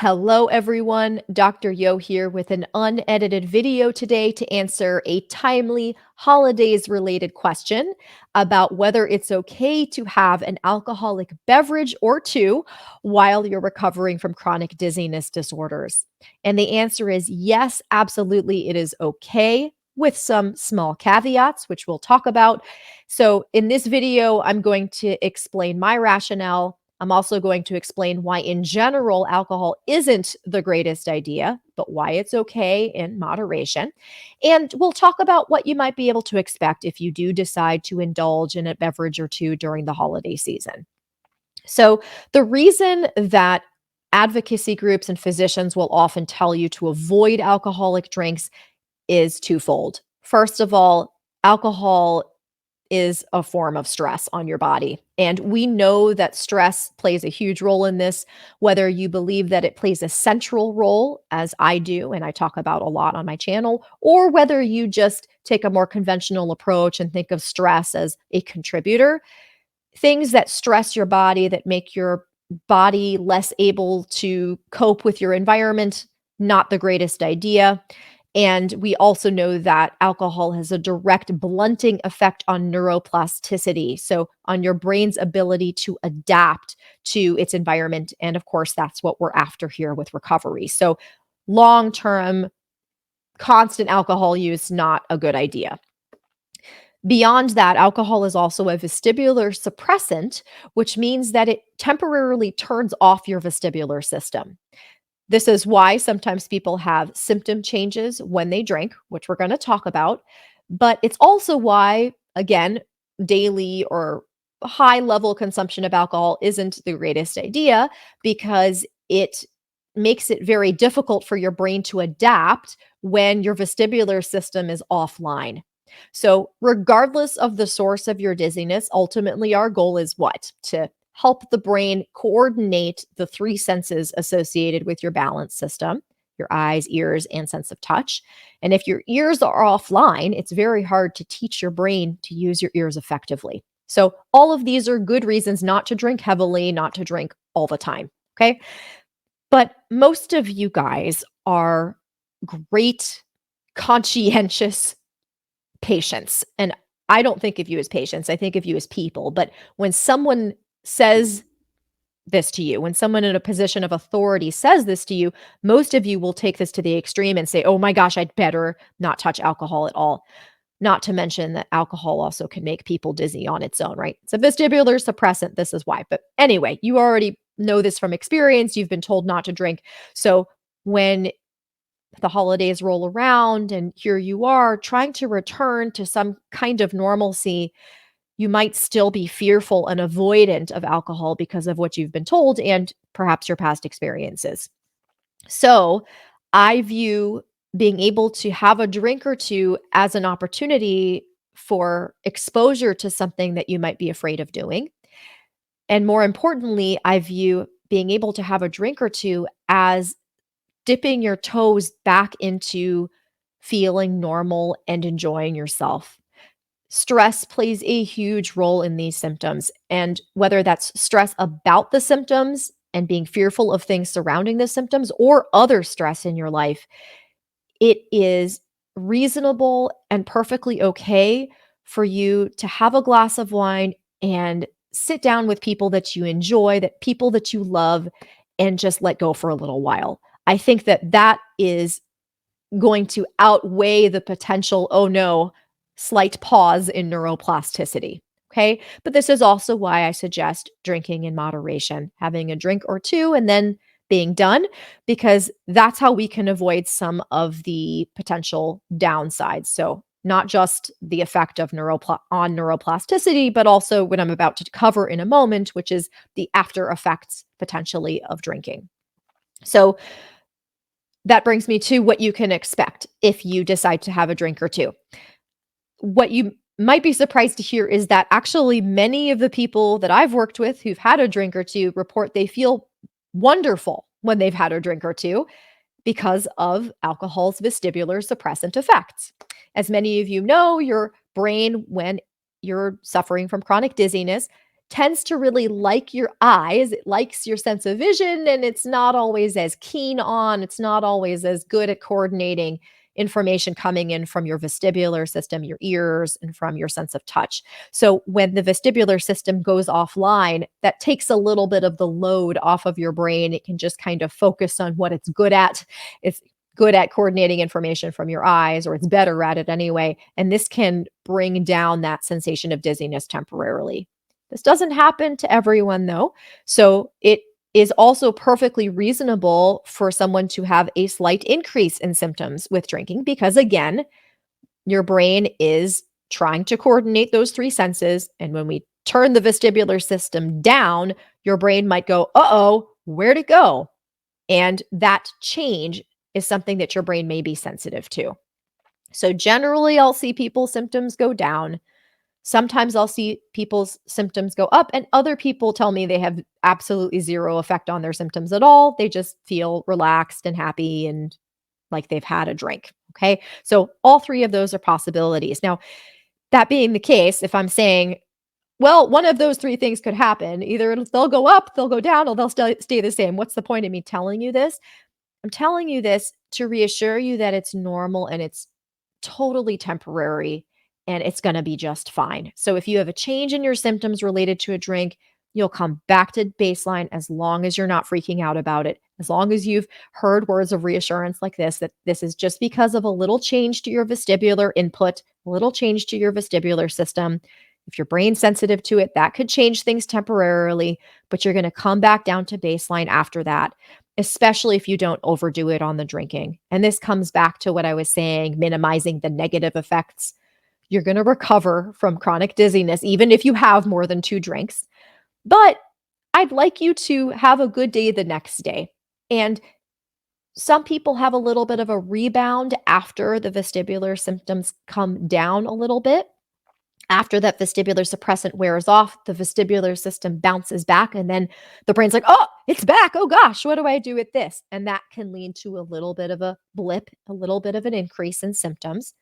Hello, everyone. Dr. Yo here with an unedited video today to answer a timely holidays related question about whether it's okay to have an alcoholic beverage or two while you're recovering from chronic dizziness disorders. And the answer is yes, absolutely, it is okay. With some small caveats, which we'll talk about. So, in this video, I'm going to explain my rationale. I'm also going to explain why, in general, alcohol isn't the greatest idea, but why it's okay in moderation. And we'll talk about what you might be able to expect if you do decide to indulge in a beverage or two during the holiday season. So, the reason that advocacy groups and physicians will often tell you to avoid alcoholic drinks is twofold. First of all, alcohol is a form of stress on your body. And we know that stress plays a huge role in this, whether you believe that it plays a central role, as I do, and I talk about a lot on my channel, or whether you just take a more conventional approach and think of stress as a contributor. Things that stress your body, that make your body less able to cope with your environment, not the greatest idea. And we also know that alcohol has a direct blunting effect on neuroplasticity, so on your brain's ability to adapt to its environment. And of course, that's what we're after here with recovery. So, long term, constant alcohol use, not a good idea. Beyond that, alcohol is also a vestibular suppressant, which means that it temporarily turns off your vestibular system. This is why sometimes people have symptom changes when they drink, which we're going to talk about. But it's also why, again, daily or high level consumption of alcohol isn't the greatest idea because it makes it very difficult for your brain to adapt when your vestibular system is offline. So, regardless of the source of your dizziness, ultimately our goal is what? To help the brain coordinate the three senses associated with your balance system: your eyes, ears, and sense of touch. And if your ears are offline, it's very hard to teach your brain to use your ears effectively. So, all of these are good reasons not to drink heavily, not to drink all the time. Okay. But most of you guys are great, conscientious patients. And I don't think of you as patients, I think of you as people. But when someone says this to you, when someone in a position of authority says this to you, most of you will take this to the extreme and say, oh my gosh, I'd better not touch alcohol at all. Not to mention that alcohol also can make people dizzy on its own, right? It's a vestibular suppressant. This is why. But anyway, you already know this from experience. You've been told not to drink. So when the holidays roll around and here you are trying to return to some kind of normalcy, you might still be fearful and avoidant of alcohol because of what you've been told and perhaps your past experiences. So, I view being able to have a drink or two as an opportunity for exposure to something that you might be afraid of doing. And more importantly, I view being able to have a drink or two as dipping your toes back into feeling normal and enjoying yourself. Stress plays a huge role in these symptoms. And whether that's stress about the symptoms and being fearful of things surrounding the symptoms or other stress in your life, it is reasonable and perfectly okay for you to have a glass of wine and sit down with people that you enjoy, that people that you love, and just let go for a little while. I think that that is going to outweigh the potential, oh no, slight pause in neuroplasticity. Okay. But this is also why I suggest drinking in moderation, having a drink or two and then being done, because that's how we can avoid some of the potential downsides. So, not just the effect of on neuroplasticity, but also what I'm about to cover in a moment, which is the after effects potentially of drinking. So, that brings me to what you can expect if you decide to have a drink or two. What you might be surprised to hear is that actually many of the people that I've worked with who've had a drink or two report they feel wonderful when they've had a drink or two because of alcohol's vestibular suppressant effects. As many of you know, your brain, when you're suffering from chronic dizziness, tends to really like your eyes, it likes your sense of vision, and it's not always as keen on, it's not always as good at coordinating information coming in from your vestibular system, your ears, and from your sense of touch. So when the vestibular system goes offline, that takes a little bit of the load off of your brain. It can just kind of focus on what it's good at. It's good at coordinating information from your eyes, or it's better at it anyway. And this can bring down that sensation of dizziness temporarily. This doesn't happen to everyone, though. So it is also perfectly reasonable for someone to have a slight increase in symptoms with drinking because, again, your brain is trying to coordinate those three senses. And when we turn the vestibular system down, your brain might go, uh oh, where'd it go? And that change is something that your brain may be sensitive to. So, generally, I'll see people's symptoms go down. Sometimes I'll see people's symptoms go up, and other people tell me they have absolutely zero effect on their symptoms at all. They just feel relaxed and happy and like they've had a drink. Okay. So, all three of those are possibilities. Now, that being the case, if I'm saying, well, one of those three things could happen, either they'll go up, they'll go down, or they'll stay the same. What's the point of me telling you this? I'm telling you this to reassure you that it's normal and it's totally temporary and it's going to be just fine. So if you have a change in your symptoms related to a drink, you'll come back to baseline as long as you're not freaking out about it. As long as you've heard words of reassurance like this, that this is just because of a little change to your vestibular input, a little change to your vestibular system. If your brain's sensitive to it, that could change things temporarily, but you're going to come back down to baseline after that, especially if you don't overdo it on the drinking. And this comes back to what I was saying, minimizing the negative effects. You're going to recover from chronic dizziness, even if you have more than two drinks. But I'd like you to have a good day the next day. And some people have a little bit of a rebound after the vestibular symptoms come down a little bit. After that vestibular suppressant wears off, the vestibular system bounces back, and then the brain's like, oh, it's back. Oh gosh, what do I do with this? And that can lead to a little bit of a blip, a little bit of an increase in symptoms.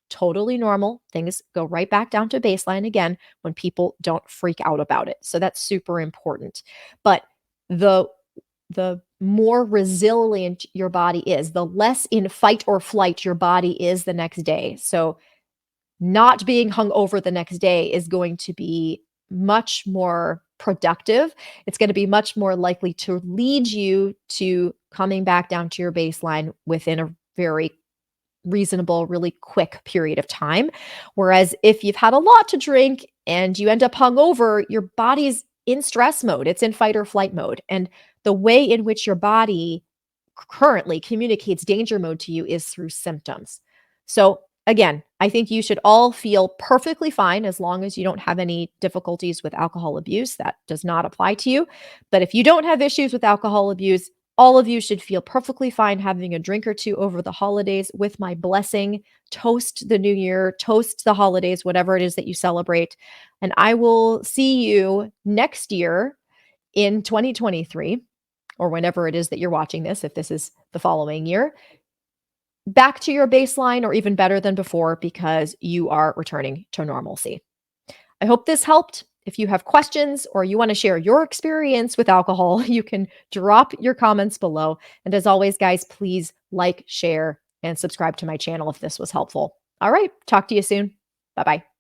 Totally normal. Things go right back down to baseline again when people don't freak out about it. So that's super important. But the the more resilient your body is, the less in fight or flight your body is the next day. So not being hungover the next day is going to be much more productive. It's going to be much more likely to lead you to coming back down to your baseline within a very reasonable, really quick period of time. Whereas if you've had a lot to drink and you end up hungover, your body's in stress mode, it's in fight or flight mode. And the way in which your body currently communicates danger mode to you is through symptoms. So, again, I think you should all feel perfectly fine as long as you don't have any difficulties with alcohol abuse. That does not apply to you. But if you don't have issues with alcohol abuse, all of you should feel perfectly fine having a drink or two over the holidays with my blessing. Toast the new year, toast the holidays, whatever it is that you celebrate. And I will see you next year in 2023, or whenever it is that you're watching this, if this is the following year, back to your baseline or even better than before because you are returning to normalcy. I hope this helped. If you have questions or you want to share your experience with alcohol, you can drop your comments below. And as always, guys, please like, share, and subscribe to my channel if this was helpful. All right, talk to you soon. Bye bye.